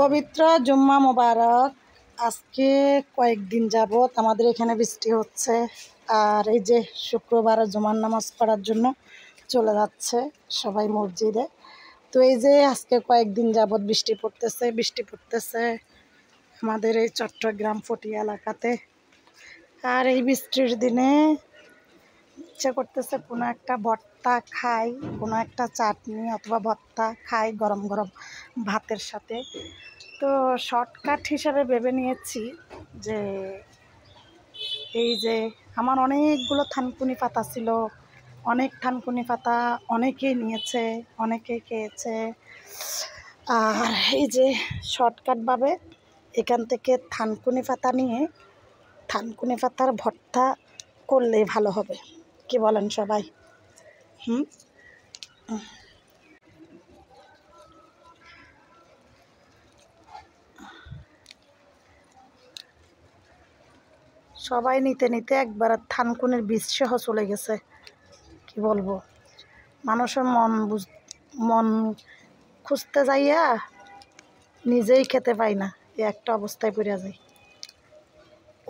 পবিত্র জুম্মা মোবারক। আজকে কয়েকদিন যাবত আমাদের এখানে বৃষ্টি হচ্ছে, আর এই যে শুক্রবার জুমার নামাজ পড়ার জন্য চলে যাচ্ছে সবাই মসজিদে। তো এই যে আজকে কয়েকদিন যাবত বৃষ্টি পড়তেছে আমাদের এই চট্টগ্রাম ফটিয়া এলাকাতে। আর এই বৃষ্টির দিনে ইচ্ছে করতেছে কোনো একটা ভর্তা খাই, কোনো একটা চাটনি অথবা ভর্তা খাই গরম গরম ভাতের সাথে। তো শর্টকাট হিসাবে ভেবে নিয়েছি যে এই যে আমার অনেকগুলো থানকুনি পাতা ছিল, অনেক থানকুনি পাতা অনেকেই নিয়েছে, অনেকেই খেয়েছে। আর এই যে শর্টকাটভাবে এখান থেকে থানকুনি পাতা নিয়ে থানকুনি পাতার ভর্তা করলেই ভালো হবে, কি বলেন সবাই? সবাই নিতে নিতে একবার থানকুনির বীজ সহ চলে গেছে। কি বলবো, মানুষের মন খুঁজতে যাইয়া নিজেই খেতে পাই না, এই একটা অবস্থায় পড়ে যায়।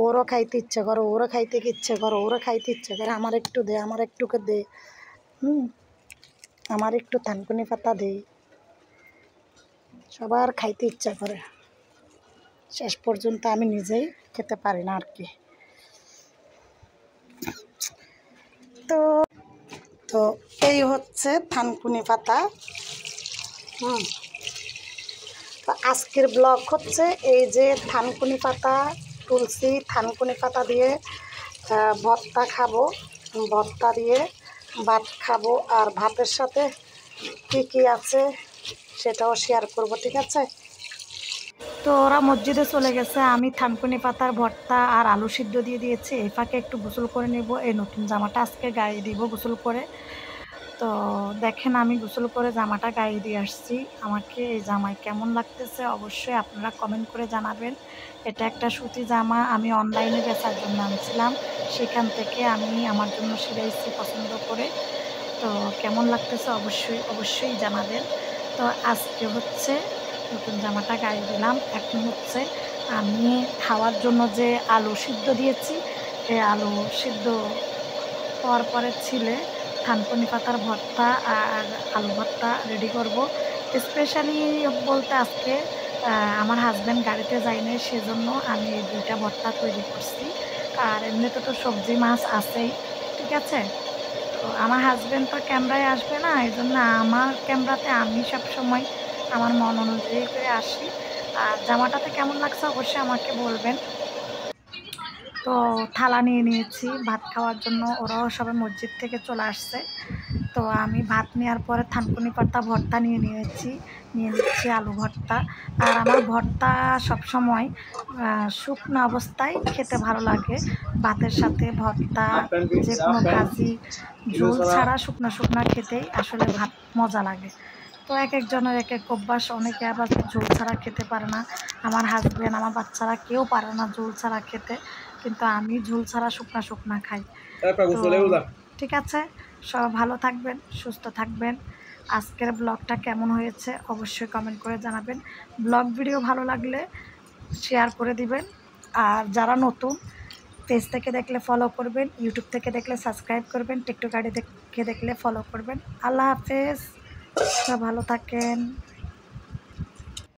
ওরও খাইতে ইচ্ছে করো, ওরা খাইতে ইচ্ছে করো, ওরা খাইতে ইচ্ছে করে আমার একটু দে, আমার একটুকে দে, আমার একটু থানকুনি পাতা দে। সবার খাইতে ইচ্ছা করে, শেষ পর্যন্ত আমি নিজেই খেতে পারি না আর কি। তো তো এই হচ্ছে থানকুনি পাতা। তো আজকের ব্লগ হচ্ছে এই যে থানকুনি পাতা, তুলসী থানকুনি পাতা দিয়ে ভর্তা খাবো, ভর্তা দিয়ে ভাত খাবো, আর ভাতের সাথে কি কি আছে সেটাও শেয়ার করব, ঠিক আছে? তো ওরা মসজিদে চলে গেছে, আমি থানকুনি পাতার ভর্তা আর আলু সিদ্ধ দিয়ে দিয়েছি। এই ফাঁকে একটু গোসল করে নেব, এই নতুন জামাটা আজকে গায়ে দিব গোসল করে। তো দেখেন আমি গোসল করে জামাটা গায়ে দিয়ে আসছি। আমাকে এই জামায় কেমন লাগতেছে অবশ্যই আপনারা কমেন্ট করে জানাবেন। এটা একটা সুতি জামা, আমি অনলাইনে বেচার জন্য আনছিলাম, সেখান থেকে আমি আমার জন্য সিলাইছি পছন্দ করে। তো কেমন লাগতেছে অবশ্যই জানাবেন। তো আজকে হচ্ছে নতুন জামাটা গায়ে দিলাম। এখন হচ্ছে আমি খাওয়ার জন্য যে আলু সিদ্ধ দিয়েছি, এই আলু সিদ্ধ হওয়ার পরে ছিলে থানকুনি পাতার ভর্তা আর আলু ভর্তা রেডি করব। স্পেশালি বলতে আজকে আমার হাজব্যান্ড গাড়িতে যায়নি, সেজন্য আমি এই দুইটা ভর্তা তৈরি করছি। আর এমনিতে তো সবজি মাছ আছেই, ঠিক আছে? তো আমার হাজব্যান্ড তো ক্যামেরায় আসবে না, এই জন্য আমার ক্যামেরাতে আমি সবসময় আমার মন অনুযায়ী করে আসি। আর জামাটাতে কেমন লাগছে অবশ্যই আমাকে বলবেন। তো থালা নিয়ে নিয়েছি ভাত খাওয়ার জন্য, ওরাও সবাই মসজিদ থেকে চলে আসছে। তো আমি ভাত নেওয়ার পরে থানকুনি পাতা ভর্তা নিয়ে নিচ্ছি আলু ভর্তা। আর আমার ভর্তা সবসময় শুকনো অবস্থায় খেতে ভালো লাগে, ভাতের সাথে ভর্তা, যে কোনো ভাজি, ঝোল ছাড়া শুকনো খেতেই আসলে ভাত মজা লাগে। তো এক একজনের এক এক অভ্যাস, অনেকে আবার ঝোল ছাড়া খেতে পারে না। আমার হাজব্যান্ড, আমার বাচ্চারা কেউ পারে না ঝোল ছাড়া খেতে, কিন্তু আমি ঝোল ছাড়া শুকনা খাই। তো ঠিক আছে, সব ভালো থাকবেন, সুস্থ থাকবেন। আজকের ব্লগটা কেমন হয়েছে অবশ্যই কমেন্ট করে জানাবেন। ব্লগ ভিডিও ভালো লাগলে শেয়ার করে দিবেন। আর যারা নতুন পেজ থেকে দেখলে ফলো করবেন, ইউটিউব থেকে দেখলে সাবস্ক্রাইব করবেন, টিকটক আইডি থেকে দেখলে ফলো করবেন। আল্লাহ হাফেজ, সব ভালো থাকেন।